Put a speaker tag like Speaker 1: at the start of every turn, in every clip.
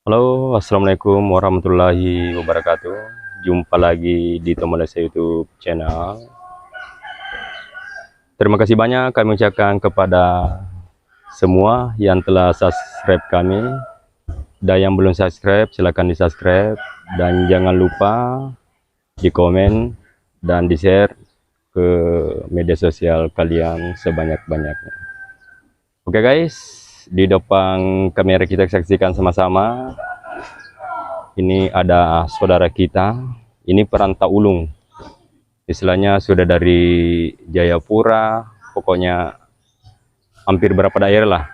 Speaker 1: Halo, assalamualaikum warahmatullahi wabarakatuh. Jumpa lagi di Tomalesa YouTube channel. Terima kasih banyak kami ucapkan kepada semua yang telah subscribe kami, dan yang belum subscribe silahkan di subscribe, dan jangan lupa di komen dan di share ke media sosial kalian sebanyak-banyaknya. Oke guys, di depan kamera kita saksikan sama-sama. Ini ada saudara kita, ini perantau ulung, istilahnya sudah dari Jayapura, pokoknya hampir berapa daerah lah.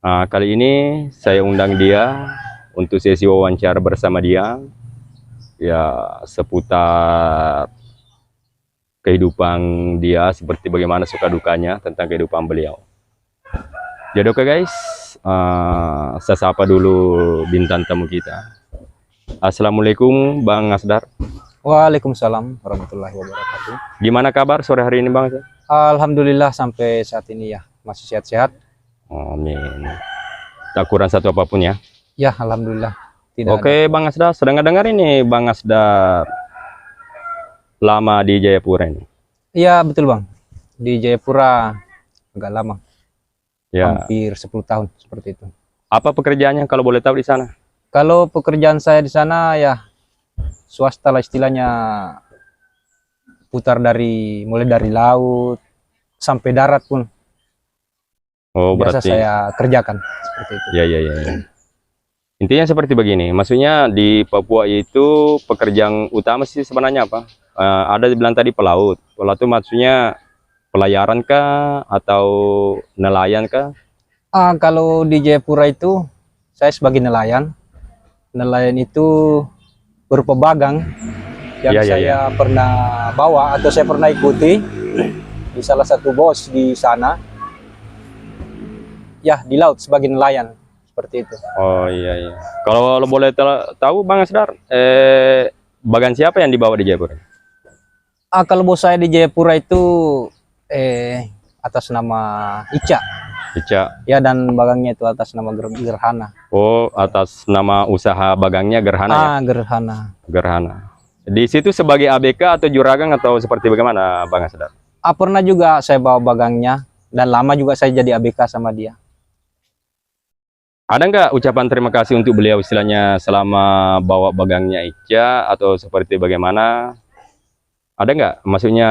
Speaker 1: Nah, kali ini saya undang dia untuk sesi wawancara bersama dia, ya seputar kehidupan dia, seperti bagaimana suka dukanya tentang kehidupan beliau. Jadi oke guys, saya sapa dulu bintang tamu kita. Assalamualaikum Bang Asdar.
Speaker 2: Waalaikumsalam warahmatullahi wabarakatuh.
Speaker 1: Gimana kabar sore hari ini Bang?
Speaker 2: Alhamdulillah sampai saat ini ya masih sehat-sehat.
Speaker 1: Amin. Tak kurang satu apapun ya.
Speaker 2: Ya alhamdulillah.
Speaker 1: Oke Bang Asdar, sedang dengar ini Bang Asdar lama di Jayapura ini.
Speaker 2: Iya betul Bang. Di Jayapura agak lama.
Speaker 1: Ya.
Speaker 2: Hampir 10 tahun seperti itu.
Speaker 1: Apa pekerjaannya kalau boleh tahu di sana?
Speaker 2: Kalau pekerjaan saya di sana ya swasta lah istilahnya, putar mulai dari laut sampai darat pun.
Speaker 1: Oh,
Speaker 2: biasa
Speaker 1: berarti
Speaker 2: saya kerjakan seperti itu.
Speaker 1: Ya. Intinya seperti begini, maksudnya di Papua itu pekerjaan utama sih sebenarnya apa? Ada dibilang tadi pelaut. Pelaut itu maksudnya pelayaran kah atau nelayan kah?
Speaker 2: Kalau di Jayapura itu saya sebagai nelayan. Nelayan itu berupa bagang yang saya pernah bawa atau saya pernah ikuti di salah satu bos di sana. Ya, di laut sebagai nelayan seperti itu.
Speaker 1: Oh iya. Kalau lo boleh tahu Bang Asdar, bagan siapa yang dibawa di Jayapura?
Speaker 2: Kalau bos saya di Jayapura itu atas nama Ica. Ya, dan bagangnya itu atas nama Gerhana.
Speaker 1: Oh, atas nama usaha bagangnya Gerhana ya? Gerhana. Di situ sebagai ABK atau juragan atau seperti bagaimana Bang Asdar?
Speaker 2: Pernah juga saya bawa bagangnya, dan lama juga saya jadi ABK sama dia.
Speaker 1: Ada nggak ucapan terima kasih untuk beliau istilahnya selama bawa bagangnya Ica atau seperti bagaimana? Ada nggak maksudnya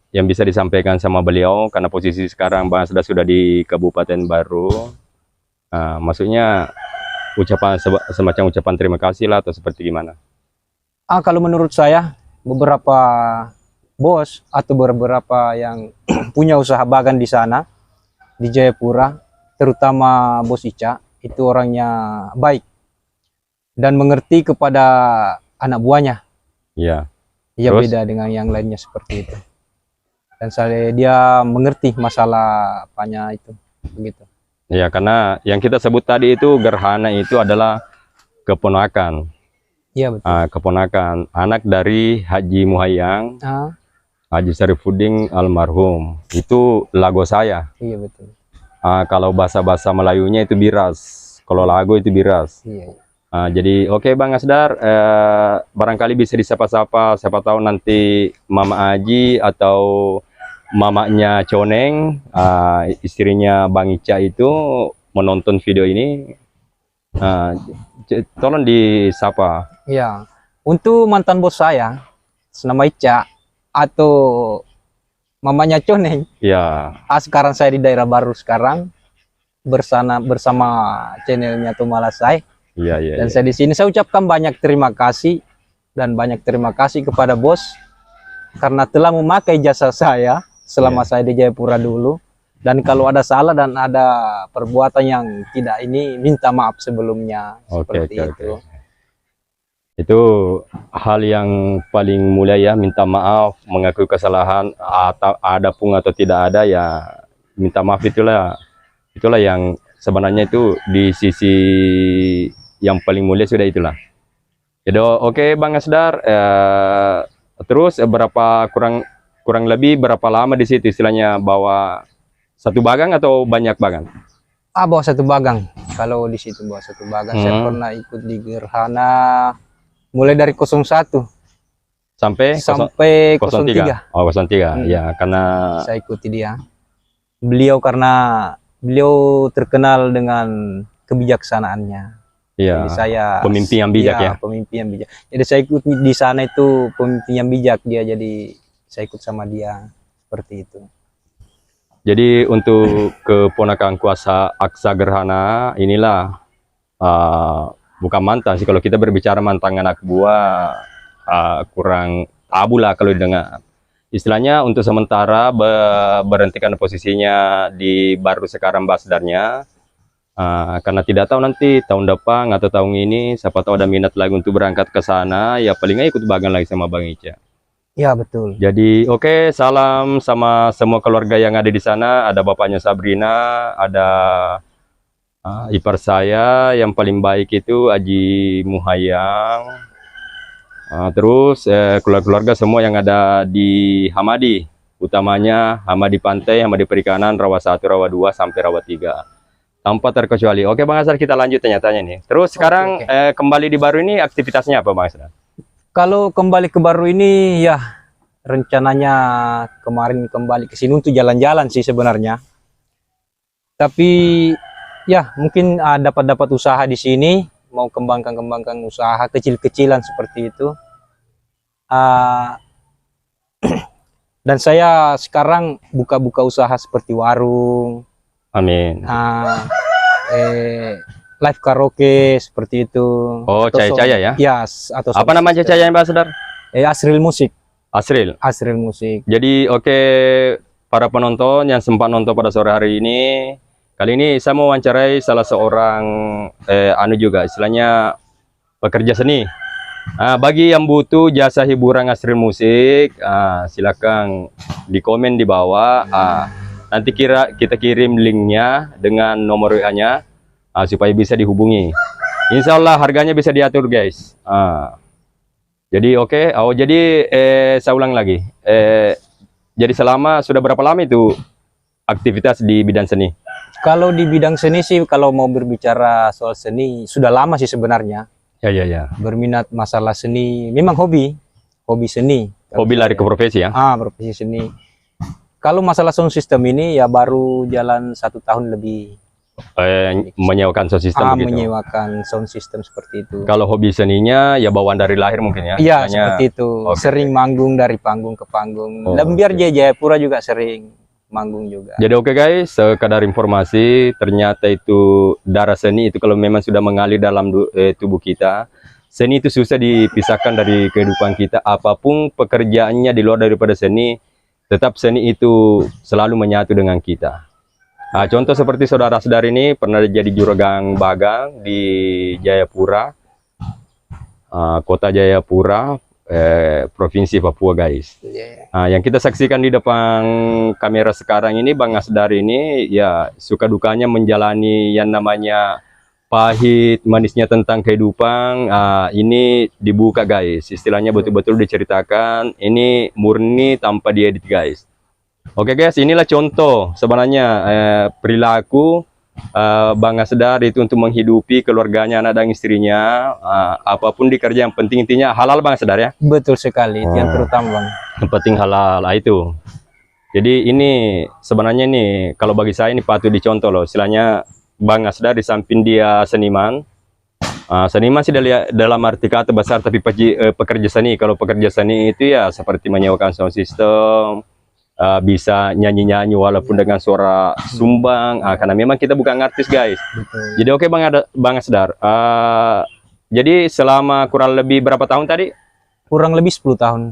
Speaker 1: yang bisa disampaikan sama beliau, karena posisi sekarang Bang Asdar sudah di Kabupaten Baru, maksudnya ucapan semacam ucapan terima kasih lah atau seperti gimana?
Speaker 2: Kalau menurut saya beberapa bos atau beberapa yang punya usaha bagan di sana di Jayapura, terutama bos Ica, itu orangnya baik dan mengerti kepada anak buahnya.
Speaker 1: Iya.
Speaker 2: Iya, beda dengan yang lainnya seperti itu. Dan dia mengerti masalah apanya itu begitu.
Speaker 1: Ya, karena yang kita sebut tadi itu Gerhana itu adalah keponakan.
Speaker 2: Iya betul.
Speaker 1: Keponakan anak dari Haji Muhayyang, Haji Syarifuddin almarhum. Itu lago saya.
Speaker 2: Iya betul.
Speaker 1: Kalau bahasa Melayunya itu biras. Kalau lago itu biras.
Speaker 2: Iya.
Speaker 1: Jadi oke Bang Asdar, barangkali bisa disapa-sapa, siapa tahu nanti Mama Aji atau mamanya Coneng, istrinya Bang Ica itu menonton video ini, tolong disapa.
Speaker 2: Ya, untuk mantan bos saya nama Ica atau mamanya Coneng.
Speaker 1: Ya.
Speaker 2: Sekarang saya di daerah baru sekarang bersama channelnya Tomalesai.
Speaker 1: Iya.
Speaker 2: Dan saya di sini saya ucapkan banyak terima kasih kepada bos karena telah memakai jasa saya selama saya di Jayapura dulu. Dan kalau ada salah dan ada perbuatan yang tidak ini, minta maaf sebelumnya. Seperti itu.
Speaker 1: Itu hal yang paling mulia ya, minta maaf, mengakui kesalahan, atau ada pun atau tidak ada ya minta maaf. Itulah yang sebenarnya itu di sisi yang paling mulia sudah itulah. Jadi oke Bang Asdar, terus kurang lebih berapa lama di situ istilahnya bawa satu bagang atau banyak bagang?
Speaker 2: Bawa satu bagang. Kalau di situ bos satu bagan,
Speaker 1: Hmm.
Speaker 2: saya pernah ikut di gerhana mulai dari 01
Speaker 1: Sampai
Speaker 2: sampai
Speaker 1: 03.
Speaker 2: 03.
Speaker 1: Oh, 03.
Speaker 2: Hmm.
Speaker 1: Ya, karena
Speaker 2: Saya ikuti dia. Beliau karena beliau terkenal dengan kebijaksanaannya.
Speaker 1: ya
Speaker 2: Jadi saya
Speaker 1: pemimpin yang bijak ya.
Speaker 2: Pemimpin yang bijak. Jadi saya ikut di sana itu pemimpin yang bijak dia, jadi saya ikut sama dia seperti itu.
Speaker 1: Jadi untuk keponakan kuasa Aksa Gerhana inilah bukan mantan sih, kalau kita berbicara mantan anak buah kurang tabu lah kalau didengar. Istilahnya untuk sementara berhentikan posisinya di baru sekarang Basdarnya, karena tidak tahu nanti tahun depan atau tahun ini siapa tahu ada minat lagi untuk berangkat ke sana, ya palingnya ikut bagan lagi sama Bang Ica.
Speaker 2: Ya betul.
Speaker 1: Jadi oke, salam sama semua keluarga yang ada di sana. Ada bapaknya Sabrina, ada ipar saya yang paling baik itu Aji Muhayang. Terus keluarga-keluarga semua yang ada di Hamadi, utamanya Hamadi Pantai, Hamadi Perikanan, Rawa 1, Rawa 2 sampai Rawa 3. Tanpa terkecuali. Oke Bang Asar, kita lanjut tanya-tanya nih. Terus sekarang kembali di baru ini aktivitasnya apa Bang Asar?
Speaker 2: Kalau kembali ke baru ini ya rencananya kemarin kembali ke sini untuk jalan-jalan sih sebenarnya. Tapi ya mungkin dapat usaha di sini, mau kembangkan usaha kecil-kecilan seperti itu. Dan saya sekarang buka-buka usaha seperti warung,
Speaker 1: Amin.
Speaker 2: live karaoke seperti itu.
Speaker 1: Oh, Caya-Caya ya?
Speaker 2: Ya, atau
Speaker 1: apa nama Caya-Caya Mbak Sadar?
Speaker 2: Asril Musik.
Speaker 1: Asril.
Speaker 2: Asril Musik.
Speaker 1: Jadi oke, para penonton yang sempat nonton pada sore hari ini, kali ini saya mau wawancarai salah seorang juga istilahnya pekerja seni. Bagi yang butuh jasa hiburan Asril Musik, silakan di komen di bawah. Nanti kita kirim linknya dengan nomor WA-nya supaya bisa dihubungi. Insya Allah harganya bisa diatur guys. Jadi oke. Jadi saya ulang lagi. Jadi sudah berapa lama itu aktivitas di bidang seni?
Speaker 2: Kalau di bidang seni sih, kalau mau berbicara soal seni sudah lama sih sebenarnya.
Speaker 1: Ya.
Speaker 2: Berminat masalah seni, memang hobi seni.
Speaker 1: Hobi lari ke profesi ya?
Speaker 2: Profesi seni. Kalau masalah sound system ini ya baru jalan 1 tahun lebih.
Speaker 1: Menyewakan sound system begitu?
Speaker 2: Menyewakan sound system seperti itu.
Speaker 1: Kalau hobi seninya ya bawaan dari lahir mungkin ya?
Speaker 2: Iya seperti itu. Sering manggung dari panggung ke panggung. Dan biar Jayapura juga sering manggung juga.
Speaker 1: Jadi oke guys, sekadar informasi, ternyata itu darah seni itu kalau memang sudah mengalir dalam tubuh kita, seni itu susah dipisahkan dari kehidupan kita. Apapun pekerjaannya di luar daripada seni, tetap seni itu selalu menyatu dengan kita. Contoh seperti saudara-saudari ini pernah jadi juragan bagang di Jayapura, kota Jayapura, provinsi Papua guys. Yang kita saksikan di depan kamera sekarang ini Bang Asdar ini ya suka dukanya menjalani yang namanya pahit manisnya tentang kehidupan. Ini dibuka guys, istilahnya betul-betul diceritakan, ini murni tanpa diedit guys. Oke guys, inilah contoh sebenarnya perilaku Bang Asdar itu untuk menghidupi keluarganya, anak dan istrinya. Apapun dikerja yang penting intinya halal Bang Asdar ya? Betul sekali, itu yang terutama Bang. Yang penting halal itu. Jadi ini sebenarnya nih kalau bagi saya ini patut dicontoh loh. Istilahnya Bang Asdar di samping dia seniman, seniman sih dalam arti kata besar, tapi pekerja seni. Kalau pekerja seni itu ya seperti menyewakan sound system, bisa nyanyi-nyanyi walaupun dengan suara sumbang, karena memang kita bukan artis guys. Betul. Jadi oke Bang Asdar, jadi selama kurang lebih berapa tahun tadi? Kurang lebih 10 tahun.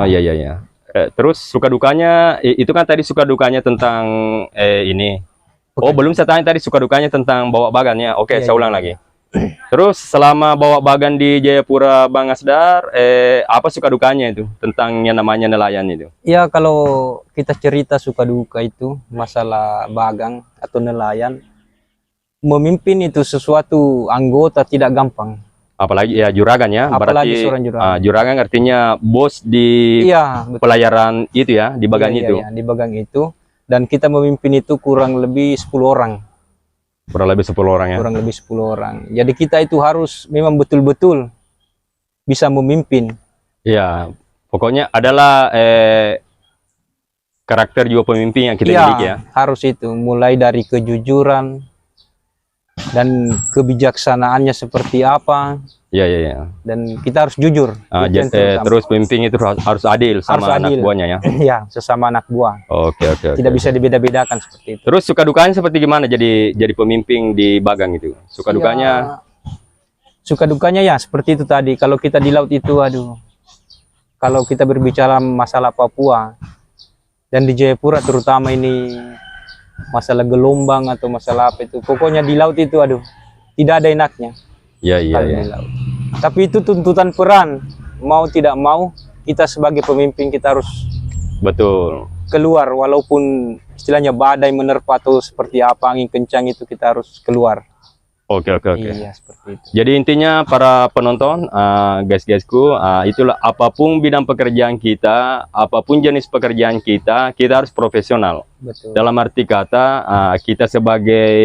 Speaker 1: Ya. Terus suka dukanya, itu kan tadi suka dukanya tentang ini. Oh belum saya tanya tadi suka dukanya tentang bawa bagannya. Oke, saya ulang lagi. Terus selama bawa bagan di Jayapura Bang Asdar, apa suka dukanya itu tentang yang namanya nelayan itu? Ya kalau kita cerita suka duka itu masalah bagang atau nelayan, memimpin itu sesuatu anggota tidak gampang. Apalagi ya juragan ya, apalagi berarti seorang juragan. Juragan artinya bos di pelayaran itu ya, di bagang itu. Iya, di bagang itu. Dan kita memimpin itu kurang lebih 10 orang. Kurang lebih 10 orang ya.
Speaker 2: kurang lebih 10 orang. Jadi kita itu harus memang betul-betul bisa memimpin.
Speaker 1: Iya, pokoknya adalah karakter juga pemimpin yang kita
Speaker 2: Iya,
Speaker 1: miliki ya.
Speaker 2: harus itu. Mulai dari kejujuran dan kebijaksanaannya seperti apa.
Speaker 1: Iya, iya, iya.
Speaker 2: Dan kita harus jujur. Itu yang terutama.
Speaker 1: Terus pemimpin itu harus adil sama
Speaker 2: Harus
Speaker 1: anak
Speaker 2: adil.
Speaker 1: buahnya ya.
Speaker 2: Ya, sesama anak buah.
Speaker 1: Oke, oke, oke.
Speaker 2: Tidak bisa dibeda-bedakan seperti itu.
Speaker 1: Terus suka dukanya seperti gimana jadi pemimpin di Bagang itu? Suka dukanya?
Speaker 2: Suka dukanya ya seperti itu tadi. Kalau kita di laut itu, aduh. Kalau kita berbicara masalah Papua dan di Jayapura terutama ini masalah gelombang atau masalah apa itu. Pokoknya di laut itu, aduh, tidak ada enaknya.
Speaker 1: Iya, iya,
Speaker 2: Kalau
Speaker 1: iya.
Speaker 2: di laut. Tapi itu tuntutan peran. Mau tidak mau, kita sebagai pemimpin kita harus
Speaker 1: Betul.
Speaker 2: keluar. Walaupun istilahnya badai menerpa atau seperti apa, angin kencang itu kita harus keluar.
Speaker 1: Oke, oke, oke.
Speaker 2: Iya, seperti itu.
Speaker 1: Jadi intinya para penonton, guys-guysku, itulah apapun bidang pekerjaan kita, apapun jenis pekerjaan kita harus profesional.
Speaker 2: Betul.
Speaker 1: Dalam arti kata, kita sebagai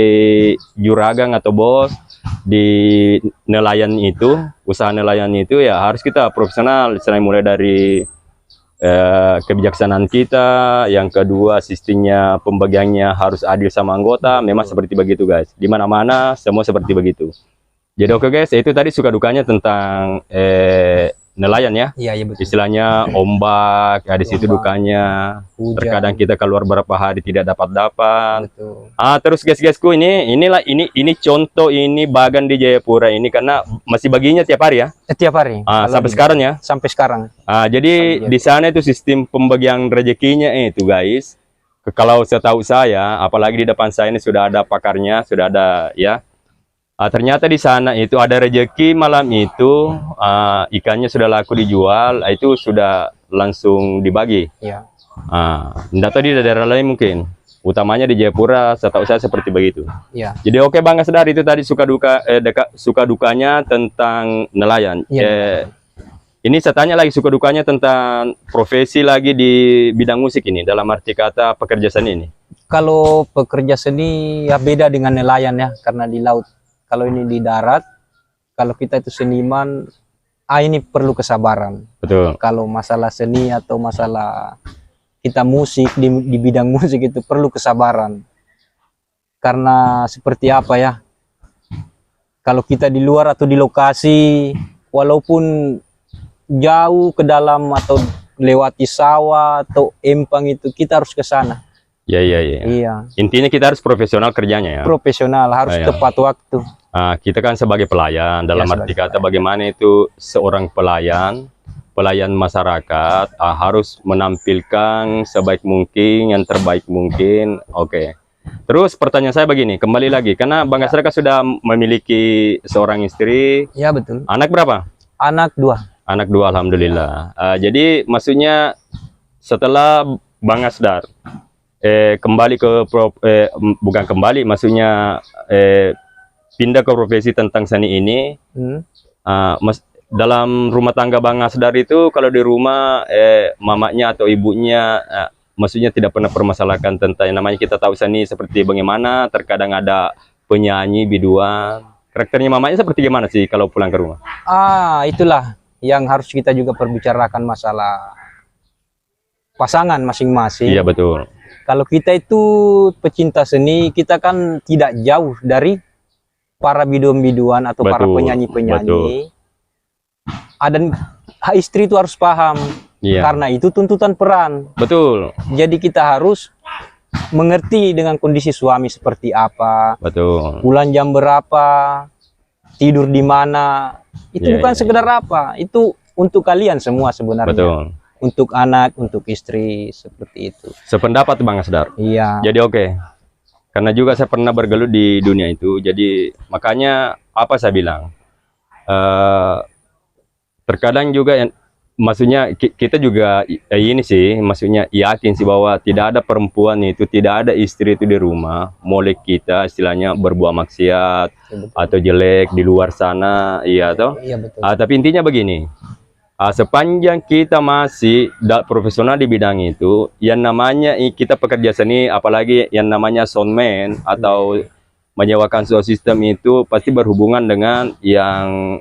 Speaker 1: juragan atau bos di nelayan itu, usaha nelayan itu ya harus kita profesional. Selain mulai dari kebijaksanaan kita, yang kedua sistemnya pembagiannya harus adil sama anggota. Memang seperti begitu guys, di mana-mana semua seperti begitu. Jadi oke guys, itu tadi suka dukanya tentang nelayan ya.
Speaker 2: Iya, iya betul.
Speaker 1: Istilahnya ombak, di situ
Speaker 2: Ombak,
Speaker 1: dukanya.
Speaker 2: hujan.
Speaker 1: Terkadang kita keluar berapa hari tidak dapat.
Speaker 2: Betul.
Speaker 1: Terus guys-guysku, ini contoh ini Bagan di Jayapura ini karena masih baginya tiap hari ya.
Speaker 2: Tiap hari. Kalau
Speaker 1: Sampai
Speaker 2: di-
Speaker 1: sekarang ya.
Speaker 2: Sampai sekarang.
Speaker 1: Jadi di sana itu sistem pembagian rezekinya itu guys. Kalau setahu saya, apalagi di depan saya ini sudah ada pakarnya, sudah ada ya. Ternyata di sana itu ada rezeki malam itu, ikannya sudah laku dijual, itu sudah langsung dibagi.
Speaker 2: Iya.
Speaker 1: Tidak tahu di daerah lain mungkin, utamanya di Jayapura, setahu saya seperti begitu.
Speaker 2: Iya.
Speaker 1: Jadi oke Bang Asdar, itu tadi suka dukanya tentang nelayan.
Speaker 2: Iya.
Speaker 1: Ini saya tanya lagi suka dukanya tentang profesi lagi di bidang musik ini, dalam arti kata pekerja seni ini.
Speaker 2: Kalau pekerja seni ya beda dengan nelayan ya, karena di laut. Kalau ini di darat, kalau kita itu seniman, ini perlu kesabaran.
Speaker 1: Betul.
Speaker 2: Kalau masalah seni atau masalah kita musik di bidang musik itu perlu kesabaran. Karena seperti apa ya? Kalau kita di luar atau di lokasi, walaupun jauh ke dalam atau lewati sawah atau empang itu, kita harus ke sana.
Speaker 1: Ya.
Speaker 2: Iya.
Speaker 1: Intinya kita harus profesional kerjanya ya.
Speaker 2: Profesional, harus
Speaker 1: Iya.
Speaker 2: tepat waktu.
Speaker 1: Kita kan sebagai pelayan, dalam
Speaker 2: Ya,
Speaker 1: arti
Speaker 2: sebagai
Speaker 1: kata bagaimana itu seorang pelayan masyarakat harus menampilkan sebaik mungkin, yang terbaik mungkin. Oke. Terus pertanyaan saya begini, kembali lagi, karena Bang Asdar kan sudah memiliki seorang istri,
Speaker 2: Ya betul.
Speaker 1: anak berapa?
Speaker 2: Anak 2.
Speaker 1: Anak 2, alhamdulillah. Jadi maksudnya setelah Bang Asdar kembali ke bukan kembali, maksudnya pindah ke profesi tentang seni ini, dalam rumah tangga Bang Asdar itu kalau di rumah mamanya atau ibunya maksudnya tidak pernah permasalahkan tentang yang namanya, kita tahu seni seperti bagaimana, terkadang ada penyanyi biduan. Karakternya mamanya seperti gimana sih kalau pulang ke rumah?
Speaker 2: Itulah yang harus kita juga perbicarakan, masalah pasangan masing-masing.
Speaker 1: Iya betul.
Speaker 2: Kalau kita itu pecinta seni, kita kan tidak jauh dari para biduan-biduan atau para
Speaker 1: Betul,
Speaker 2: penyanyi-penyanyi. Dan istri itu harus paham,
Speaker 1: Iya.
Speaker 2: karena itu tuntutan peran.
Speaker 1: Betul.
Speaker 2: Jadi kita harus mengerti dengan kondisi suami seperti apa,
Speaker 1: Betul.
Speaker 2: pulang jam berapa, tidur di mana. Itu
Speaker 1: Iya,
Speaker 2: bukan
Speaker 1: iya,
Speaker 2: sekedar apa, itu untuk kalian semua sebenarnya.
Speaker 1: Betul.
Speaker 2: Untuk anak, untuk istri, seperti itu.
Speaker 1: Sependapat Bang Asdar.
Speaker 2: Iya.
Speaker 1: Jadi oke. Karena juga saya pernah bergelut di dunia itu. Jadi makanya apa saya bilang? Terkadang juga maksudnya kita juga ini sih, maksudnya yakin sih bahwa tidak ada perempuan itu, tidak ada istri itu di rumah mulai kita istilahnya berbuat maksiat atau jelek di luar sana, iya toh.
Speaker 2: Iya betul.
Speaker 1: Tapi intinya begini, sepanjang kita masih profesional di bidang itu, yang namanya kita pekerja seni, apalagi yang namanya soundman atau menyewakan sound system itu pasti berhubungan dengan yang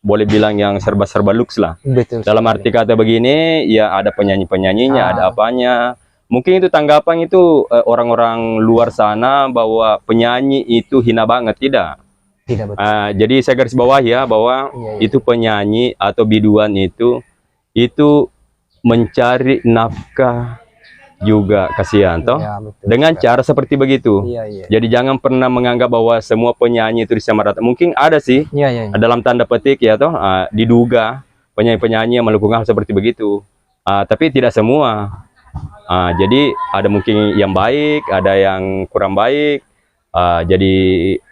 Speaker 1: boleh bilang yang serba-serba luks lah.
Speaker 2: Betul.
Speaker 1: Dalam arti kata begini, ya ada penyanyi-penyanyinya, ada apanya. Mungkin itu tanggapan itu orang-orang luar sana bahwa penyanyi itu hina banget, tidak.
Speaker 2: Tidak betul.
Speaker 1: Jadi saya garis bawah ya bahwa itu penyanyi atau biduan itu mencari nafkah juga, kasihan toh,
Speaker 2: Ya, betul
Speaker 1: dengan
Speaker 2: sekali.
Speaker 1: cara seperti begitu.
Speaker 2: Iya, iya.
Speaker 1: Jadi jangan pernah menganggap bahwa semua penyanyi itu disamaratakan. Mungkin ada sih
Speaker 2: Iya, iya.
Speaker 1: dalam tanda petik ya toh, diduga penyanyi-penyanyi yang melakukan hal seperti begitu, tapi tidak semua. Jadi ada mungkin yang baik, ada yang kurang baik. Jadi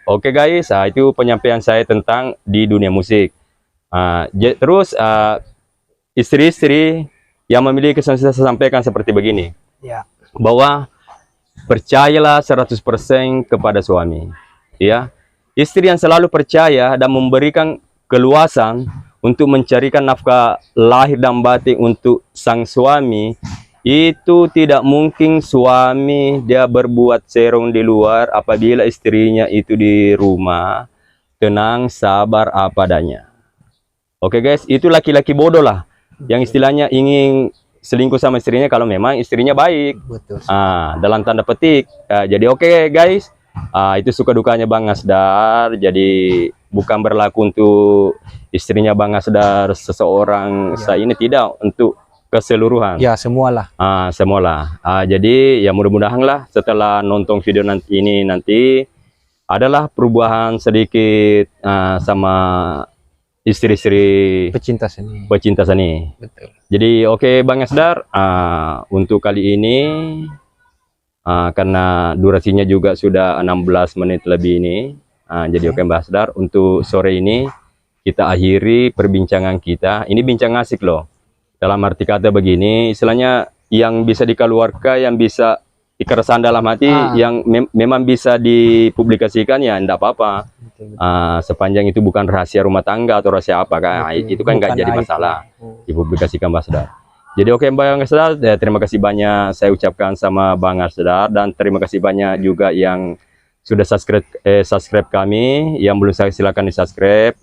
Speaker 1: oke guys, itu penyampaian saya tentang di dunia musik. Terus istri-istri yang memiliki kesan, saya sampaikan seperti begini,
Speaker 2: Ya.
Speaker 1: bahwa percayalah 100% kepada suami, ya. Istri yang selalu percaya dan memberikan keluasan untuk mencarikan nafkah lahir dan batin untuk sang suami, itu tidak mungkin suami dia berbuat serong di luar apabila istrinya itu di rumah tenang, sabar apa adanya. Oke guys, itu laki-laki bodoh lah yang istilahnya ingin selingkuh sama istrinya kalau memang istrinya baik.
Speaker 2: Betul.
Speaker 1: Dalam tanda petik. Jadi oke guys, itu suka dukanya Bang Asdar. Jadi bukan berlaku untuk istrinya Bang Asdar seseorang saya ini, tidak, untuk keseluruhan.
Speaker 2: Ya, semualah.
Speaker 1: Semualah. Jadi ya mudah-mudahan lah setelah nonton video nanti adalah perubahan sedikit sama istri-istri
Speaker 2: Pecinta seni.
Speaker 1: pecinta seni.
Speaker 2: Betul.
Speaker 1: Jadi oke Bang Asdar, untuk kali ini karena durasinya juga sudah 16 menit lebih ini, jadi oke Bang Asdar, untuk sore ini kita akhiri perbincangan kita. Ini bincang asik loh, dalam arti kata begini, istilahnya yang bisa dikeluarkan, yang bisa keresahan dalam hati, yang memang bisa dipublikasikan, ya enggak apa-apa. Sepanjang itu bukan rahasia rumah tangga atau rahasia apa kan, itu kan nggak jadi masalah dipublikasikan Bang Asdar. Jadi oke Bang Asdar, terima kasih banyak saya ucapkan sama Bang Asdar, dan terima kasih banyak juga yang sudah subscribe kami. Yang belum silakan di subscribe,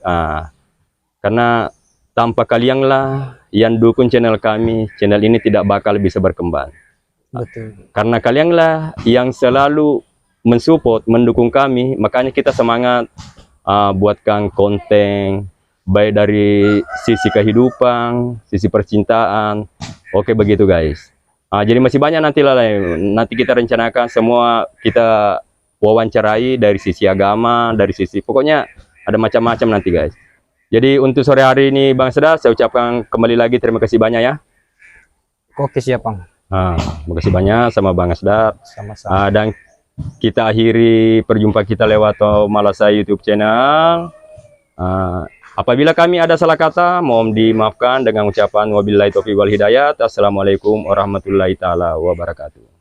Speaker 1: karena tanpa kalian lah yang dukung channel kami, channel ini tidak bakal bisa berkembang.
Speaker 2: Betul.
Speaker 1: Karena kalian lah yang selalu mensupport, mendukung kami, makanya kita semangat buatkan konten baik dari sisi kehidupan, sisi percintaan. Oke begitu guys. Jadi masih banyak nanti kita rencanakan semua, kita wawancarai dari sisi agama, dari sisi, pokoknya ada macam-macam nanti guys. Jadi untuk sore hari ini Bang Asdar, saya ucapkan kembali lagi terima kasih banyak ya.
Speaker 2: Oke, siap Bang.
Speaker 1: Terima kasih banyak sama Bang Asdar.
Speaker 2: Sama-sama.
Speaker 1: Dan kita akhiri perjumpaan kita lewat Malasai YouTube channel. Apabila kami ada salah kata, mohon dimaafkan dengan ucapan wabillahi taufiq wal hidayah. Assalamualaikum warahmatullahi taala wabarakatuh.